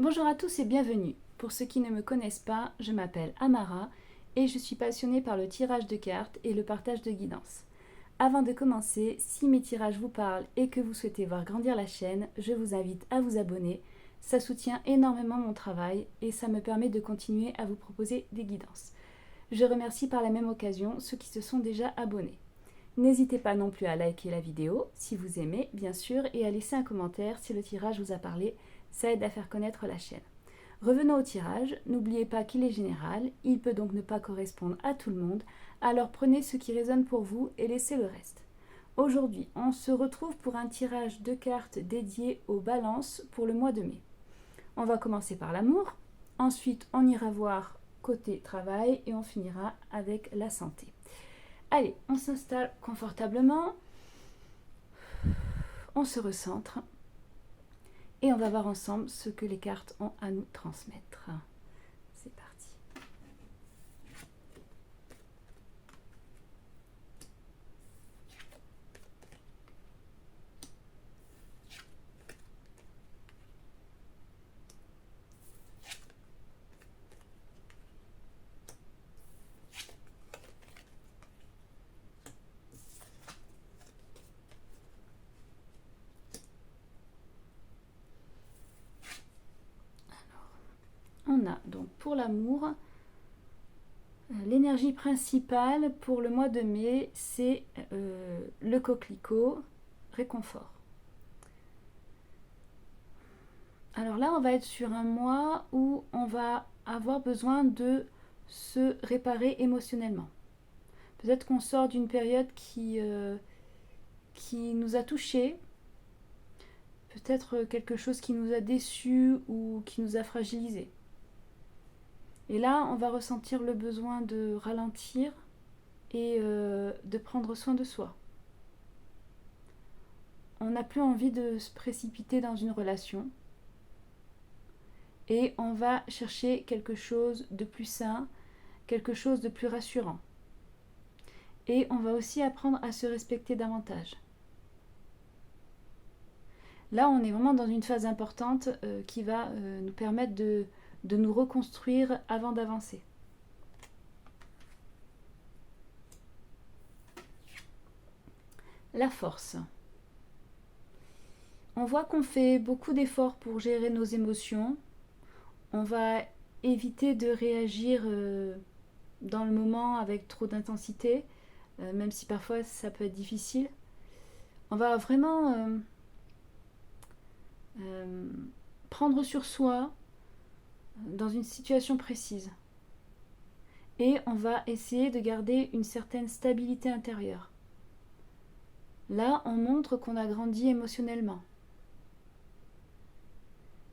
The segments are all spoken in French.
Bonjour à tous et bienvenue. Pour ceux qui ne me connaissent pas, je m'appelle Amara et je suis passionnée par le tirage de cartes et le partage de guidance. Avant de commencer, si mes tirages vous parlent et que vous souhaitez voir grandir la chaîne, je vous invite à vous abonner. Ça soutient énormément mon travail et ça me permet de continuer à vous proposer des guidances. Je remercie par la même occasion ceux qui se sont déjà abonnés. N'hésitez pas non plus à liker la vidéo si vous aimez, bien sûr, et à laisser un commentaire si le tirage vous a parlé. Ça aide à faire connaître la chaîne. Revenons au tirage, n'oubliez pas qu'il est général, il peut donc ne pas correspondre à tout le monde, alors prenez ce qui résonne pour vous et laissez le reste. Aujourd'hui, on se retrouve pour un tirage de cartes dédié aux balances pour le mois de mai. On va commencer par l'amour, ensuite on ira voir côté travail et on finira avec la santé. Allez, on s'installe confortablement, on se recentre et on va voir ensemble ce que les cartes ont à nous transmettre. C'est parti. On a donc pour l'amour, l'énergie principale pour le mois de mai, c'est le coquelicot, réconfort. Alors là, on va être sur un mois où on va avoir besoin de se réparer émotionnellement. Peut-être qu'on sort d'une période qui nous a touchés, peut-être quelque chose qui nous a déçus ou qui nous a fragilisés. Et là, on va ressentir le besoin de ralentir et de prendre soin de soi. On n'a plus envie de se précipiter dans une relation et on va chercher quelque chose de plus sain, quelque chose de plus rassurant. Et on va aussi apprendre à se respecter davantage. Là, on est vraiment dans une phase importante qui va nous permettre de nous reconstruire avant d'avancer. La force. On voit qu'on fait beaucoup d'efforts pour gérer nos émotions. On va éviter de réagir dans le moment avec trop d'intensité, même si parfois ça peut être difficile. On va vraiment prendre sur soi dans une situation précise. Et on va essayer de garder une certaine stabilité intérieure. Là, on montre qu'on a grandi émotionnellement.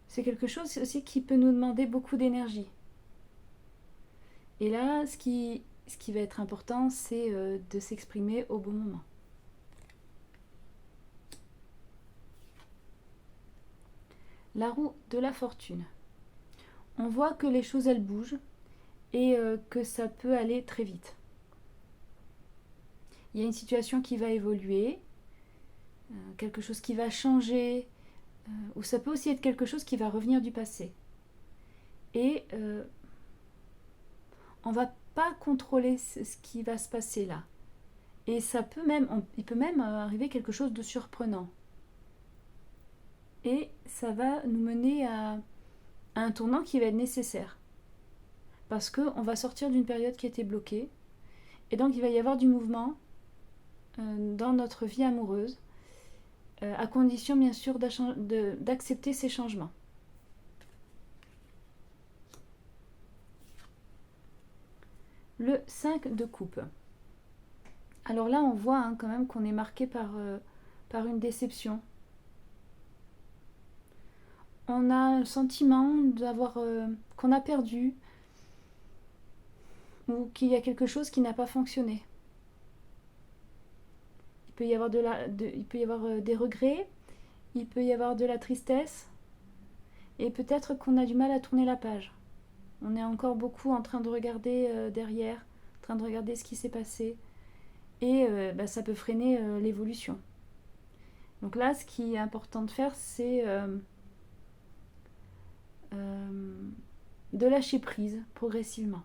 C'est quelque chose aussi qui peut nous demander beaucoup d'énergie. Et là, ce qui va être important, c'est de s'exprimer au bon moment. La roue de la fortune. On voit que les choses, elles bougent et que ça peut aller très vite. Il y a une situation qui va évoluer, quelque chose qui va changer, ou ça peut aussi être quelque chose qui va revenir du passé. Et on ne va pas contrôler ce qui va se passer là. Et ça peut même, il peut même arriver quelque chose de surprenant. Et ça va nous mener à un tournant qui va être nécessaire. Parce qu'on va sortir d'une période qui était bloquée. Et donc il va y avoir du mouvement dans notre vie amoureuse, à condition bien sûr d'accepter ces changements. Le 5 de coupe. Alors là, on voit quand même qu'on est marqué par une déception. On a le sentiment qu'on a perdu ou qu'il y a quelque chose qui n'a pas fonctionné. Il peut y avoir, des regrets, il peut y avoir de la tristesse et peut-être qu'on a du mal à tourner la page. On est encore beaucoup en train de regarder derrière, en train de regarder ce qui s'est passé et ça peut freiner l'évolution. Donc là, ce qui est important de faire, c'est de lâcher prise progressivement.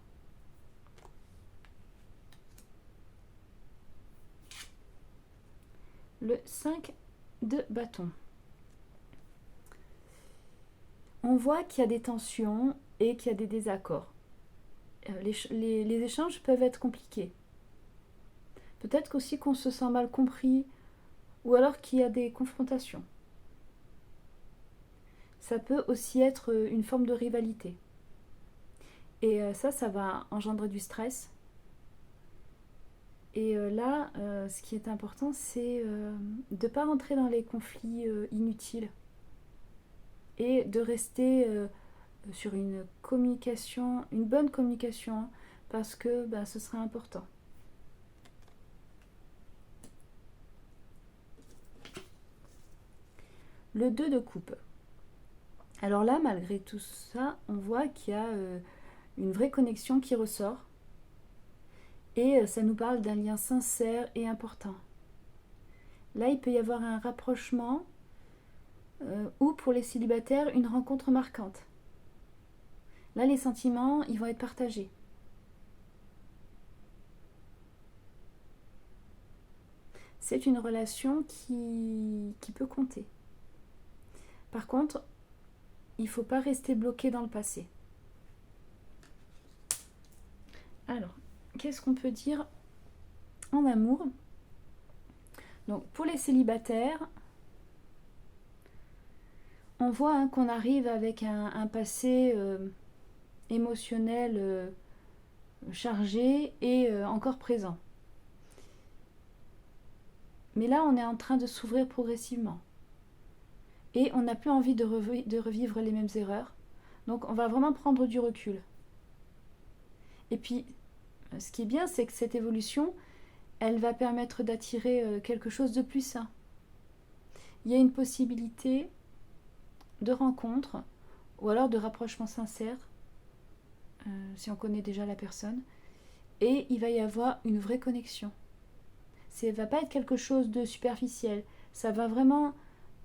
Le 5 de bâton. On voit qu'il y a des tensions et qu'il y a des désaccords. Les échanges peuvent être compliqués. Peut-être aussi qu'on se sent mal compris ou alors qu'il y a des confrontations. Ça peut aussi être une forme de rivalité. Et ça va engendrer du stress. Et là, ce qui est important, c'est de ne pas rentrer dans les conflits inutiles et de rester sur une communication, une bonne communication, parce que ce sera important. Le 2 de coupe. Alors là, malgré tout ça, on voit qu'il y a une vraie connexion qui ressort. Et ça nous parle d'un lien sincère et important. Là, il peut y avoir un rapprochement ou pour les célibataires, une rencontre marquante. Là, les sentiments, ils vont être partagés. C'est une relation qui peut compter. Par contre, il ne faut pas rester bloqué dans le passé. Alors, qu'est-ce qu'on peut dire en amour? Donc, pour les célibataires, on voit qu'on arrive avec un passé émotionnel chargé et encore présent. Mais là, on est en train de s'ouvrir progressivement. Et on n'a plus envie de revivre les mêmes erreurs. Donc, on va vraiment prendre du recul. Et puis, ce qui est bien, c'est que cette évolution, elle va permettre d'attirer quelque chose de plus sain. Il y a une possibilité de rencontre ou alors de rapprochement sincère, si on connaît déjà la personne, et il va y avoir une vraie connexion. Ça ne va pas être quelque chose de superficiel, ça va vraiment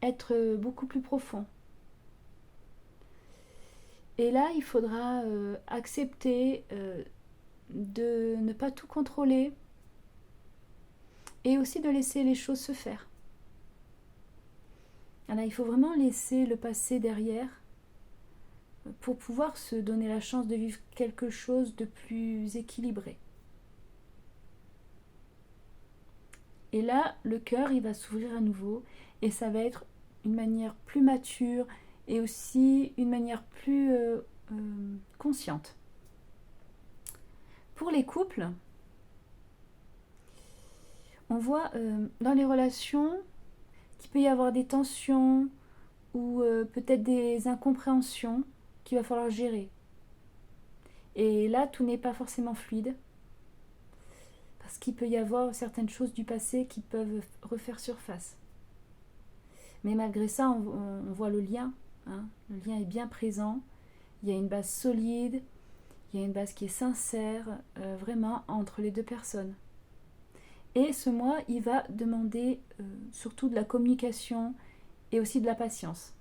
être beaucoup plus profond. Et là, il faudra accepter de ne pas tout contrôler et aussi de laisser les choses se faire. Alors, il faut vraiment laisser le passé derrière pour pouvoir se donner la chance de vivre quelque chose de plus équilibré. Et là, le cœur, il va s'ouvrir à nouveau et ça va être une manière plus mature et aussi une manière plus consciente. Pour les couples, on voit dans les relations qu'il peut y avoir des tensions ou peut-être des incompréhensions qu'il va falloir gérer. Et là, tout n'est pas forcément fluide, parce qu'il peut y avoir certaines choses du passé qui peuvent refaire surface. Mais malgré ça, on voit le lien. Le lien est bien présent. Il y a une base solide, il y a une base qui est sincère, vraiment, entre les deux personnes. Et ce mois, il va demander surtout de la communication et aussi de la patience.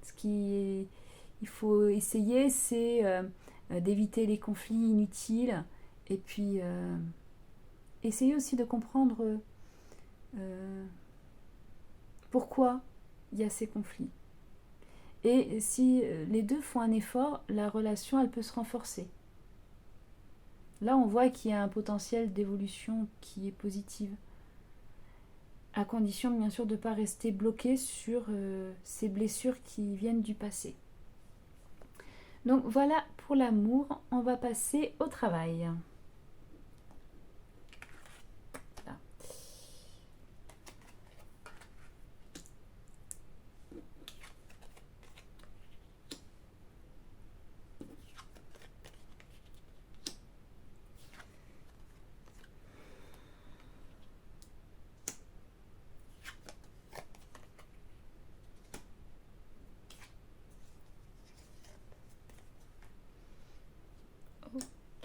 Ce qu'il faut essayer, c'est d'éviter les conflits inutiles et puis essayer aussi de comprendre pourquoi il y a ces conflits. Et si les deux font un effort, la relation, elle peut se renforcer. Là, on voit qu'il y a un potentiel d'évolution qui est positive, à condition, bien sûr, de ne pas rester bloqué sur ces blessures qui viennent du passé. Donc voilà pour l'amour, on va passer au travail.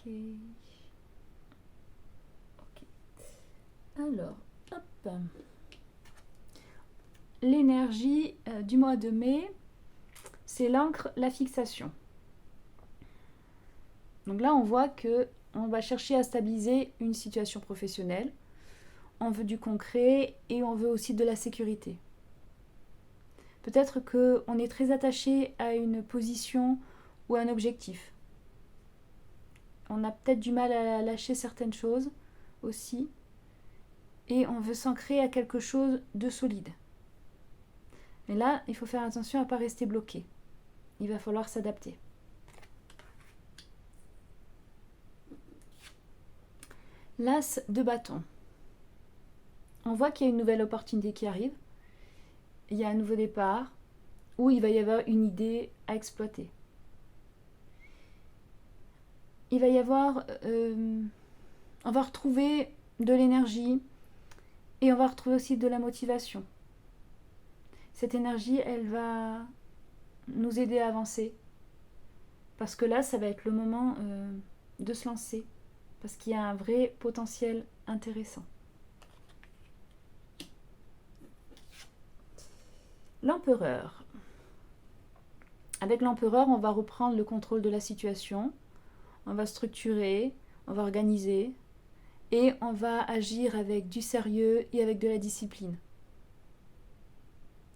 Ok. Alors, hop. L'énergie du mois de mai, c'est l'encre, la fixation. Donc là, on voit que on va chercher à stabiliser une situation professionnelle. On veut du concret et on veut aussi de la sécurité. Peut-être qu'on est très attaché à une position ou à un objectif. On a peut-être du mal à lâcher certaines choses aussi. Et on veut s'ancrer à quelque chose de solide. Mais là, il faut faire attention à ne pas rester bloqué. Il va falloir s'adapter. L'as de bâton. On voit qu'il y a une nouvelle opportunité qui arrive. Il y a un nouveau départ où il va y avoir une idée à exploiter. Il va y avoir... on va retrouver de l'énergie et on va retrouver aussi de la motivation. Cette énergie, elle va nous aider à avancer. Parce que là, ça va être le moment de se lancer. Parce qu'il y a un vrai potentiel intéressant. L'empereur. Avec l'empereur, on va reprendre le contrôle de la situation. On va structurer, on va organiser. Et on va agir avec du sérieux et avec de la discipline.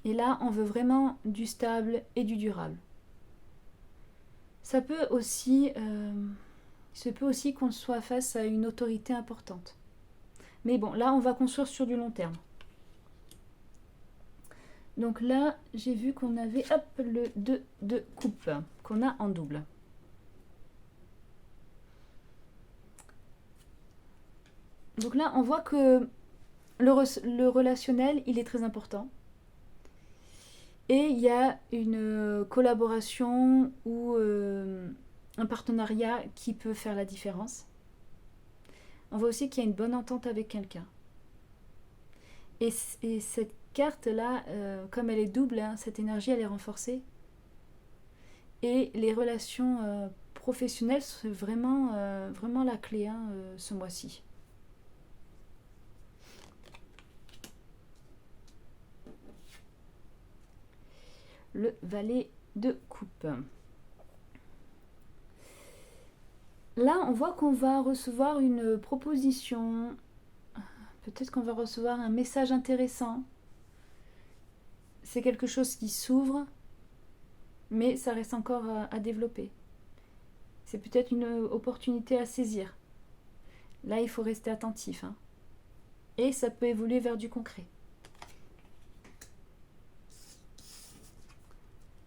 Et là, on veut vraiment du stable et du durable. Ça peut aussi qu'on soit face à une autorité importante. Mais bon, là, on va construire sur du long terme. Donc là, j'ai vu qu'on avait le 2 de coupe, qu'on a en double. Donc là, on voit que le relationnel, il est très important. Et il y a une collaboration ou un partenariat qui peut faire la différence. On voit aussi qu'il y a une bonne entente avec quelqu'un. Et cette carte-là, comme elle est double, hein, cette énergie, elle est renforcée. Et les relations professionnelles, c'est vraiment la clé ce mois-ci. Le valet de coupe. Là, on voit qu'on va recevoir une proposition. Peut-être qu'on va recevoir un message intéressant. C'est quelque chose qui s'ouvre, mais ça reste encore à développer. C'est peut-être une opportunité à saisir. Là, il faut rester attentif. Hein. Et ça peut évoluer vers du concret.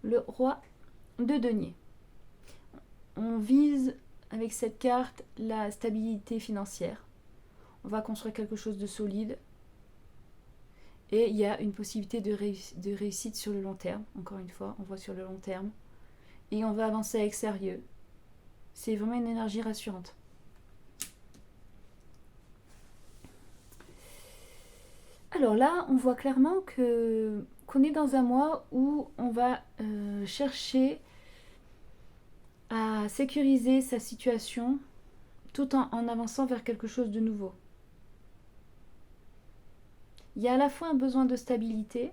Le roi de denier. On vise avec cette carte la stabilité financière. On va construire quelque chose de solide. Et il y a une possibilité de réussite sur le long terme. Encore une fois, on voit sur le long terme. Et on va avancer avec sérieux. C'est vraiment une énergie rassurante. Alors là, on voit clairement qu'on est dans un mois où on va chercher à sécuriser sa situation tout en avançant vers quelque chose de nouveau. Il y a à la fois un besoin de stabilité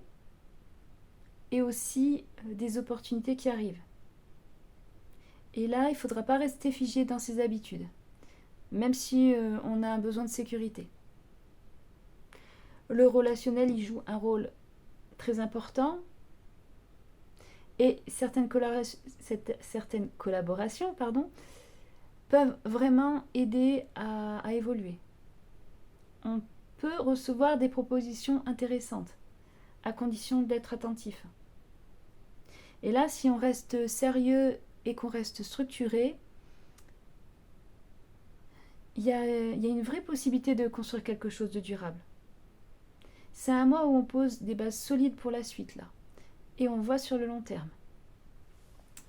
et aussi des opportunités qui arrivent. Et là, il ne faudra pas rester figé dans ses habitudes, même si on a un besoin de sécurité. Le relationnel, il joue un rôle très important et certaines collaborations peuvent vraiment aider à évoluer. On peut recevoir des propositions intéressantes à condition d'être attentif. Et là, si on reste sérieux et qu'on reste structuré, il y a une vraie possibilité de construire quelque chose de durable. C'est un mois où on pose des bases solides pour la suite là. Et on voit sur le long terme.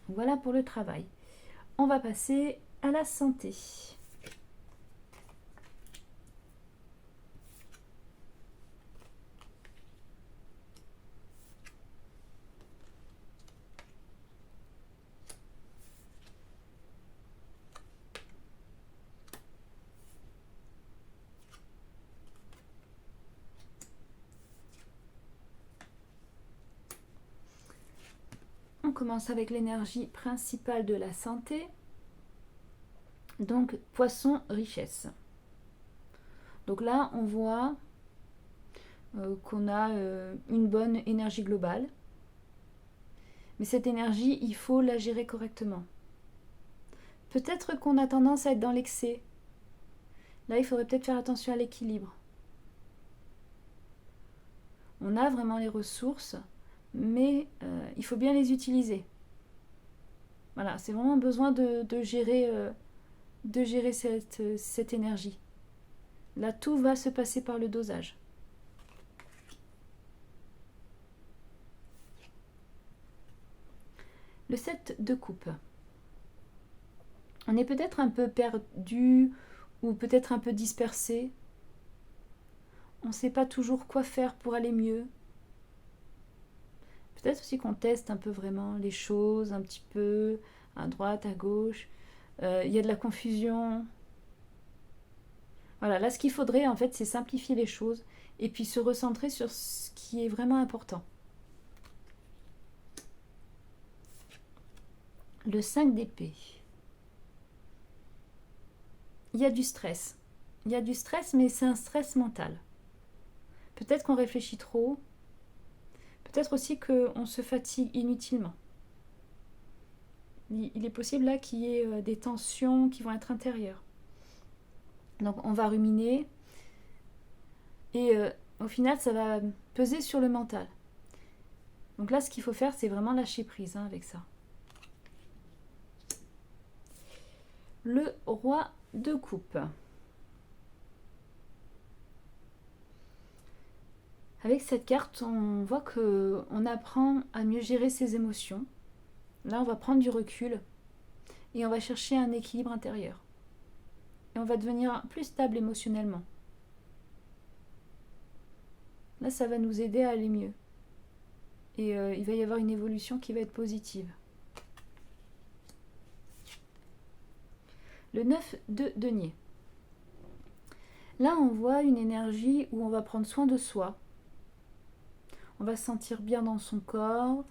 Voilà pour le travail. On va passer à la santé. On commence avec l'énergie principale de la santé. Donc, poisson, richesse. Donc là, on voit qu'on a une bonne énergie globale. Mais cette énergie, il faut la gérer correctement. Peut-être qu'on a tendance à être dans l'excès. Là, il faudrait peut-être faire attention à l'équilibre. On a vraiment les ressources, mais il faut bien les utiliser. Voilà, c'est vraiment besoin de gérer cette énergie. Là, tout va se passer par le dosage. Le 7 de coupe. On est peut-être un peu perdu ou peut-être un peu dispersé. On ne sait pas toujours quoi faire pour aller mieux. Peut-être aussi qu'on teste un peu vraiment les choses, un petit peu, à droite, à gauche. Il y a de la confusion. Voilà, là ce qu'il faudrait en fait, c'est simplifier les choses et puis se recentrer sur ce qui est vraiment important. Le 5 d'épée. Il y a du stress. Il y a du stress, mais c'est un stress mental. Peut-être qu'on réfléchit trop. Peut-être aussi qu'on se fatigue inutilement. Il est possible là qu'il y ait des tensions qui vont être intérieures. Donc on va ruminer et au final ça va peser sur le mental. Donc là ce qu'il faut faire c'est vraiment lâcher prise avec ça. Le roi de coupe. Avec cette carte on voit qu'on apprend à mieux gérer ses émotions. Là on va prendre du recul et on va chercher un équilibre intérieur. Et on va devenir plus stable émotionnellement. Là, ça va nous aider à aller mieux. Et il va y avoir une évolution qui va être positive. Le 9 de denier. Là, on voit une énergie où on va prendre soin de soi. On va se sentir bien dans son corps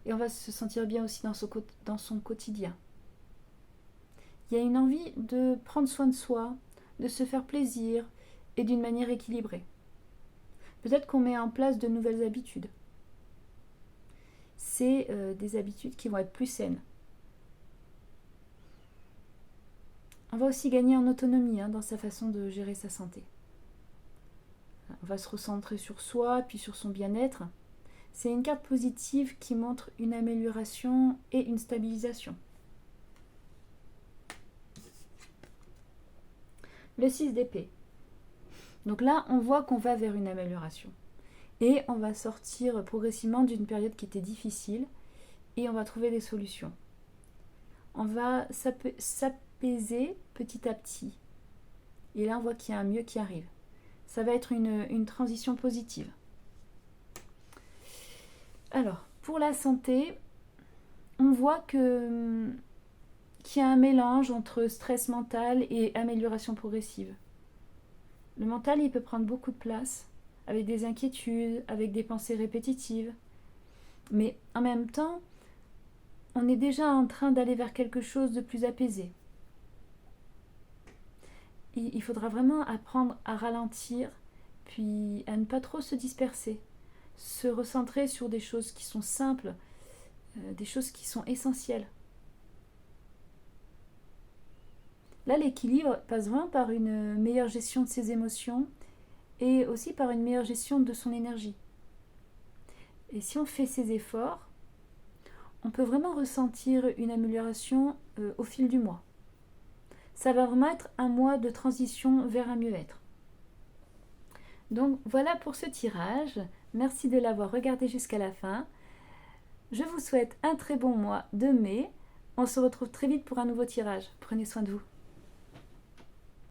et on va se sentir bien aussi dans son quotidien. Il y a une envie de prendre soin de soi, de se faire plaisir et d'une manière équilibrée. Peut-être qu'on met en place de nouvelles habitudes. C'est des habitudes qui vont être plus saines. On va aussi gagner en autonomie dans sa façon de gérer sa santé. On va se recentrer sur soi, puis sur son bien-être. C'est une carte positive qui montre une amélioration et une stabilisation. Le 6 d'épée. Donc là, on voit qu'on va vers une amélioration. Et on va sortir progressivement d'une période qui était difficile et on va trouver des solutions. On va s'apaiser petit à petit. Et là, on voit qu'il y a un mieux qui arrive. Ça va être une transition positive. Alors, pour la santé, on voit qu'il y a un mélange entre stress mental et amélioration progressive. Le mental, il peut prendre beaucoup de place, avec des inquiétudes, avec des pensées répétitives. Mais en même temps, on est déjà en train d'aller vers quelque chose de plus apaisé. Il faudra vraiment apprendre à ralentir, puis à ne pas trop se disperser. Se recentrer sur des choses qui sont simples, des choses qui sont essentielles. Là, l'équilibre passe vraiment par une meilleure gestion de ses émotions et aussi par une meilleure gestion de son énergie. Et si on fait ces efforts, on peut vraiment ressentir une amélioration au fil du mois. Ça va vraiment être un mois de transition vers un mieux-être. Donc voilà pour ce tirage. Merci de l'avoir regardé jusqu'à la fin. Je vous souhaite un très bon mois de mai. On se retrouve très vite pour un nouveau tirage. Prenez soin de vous.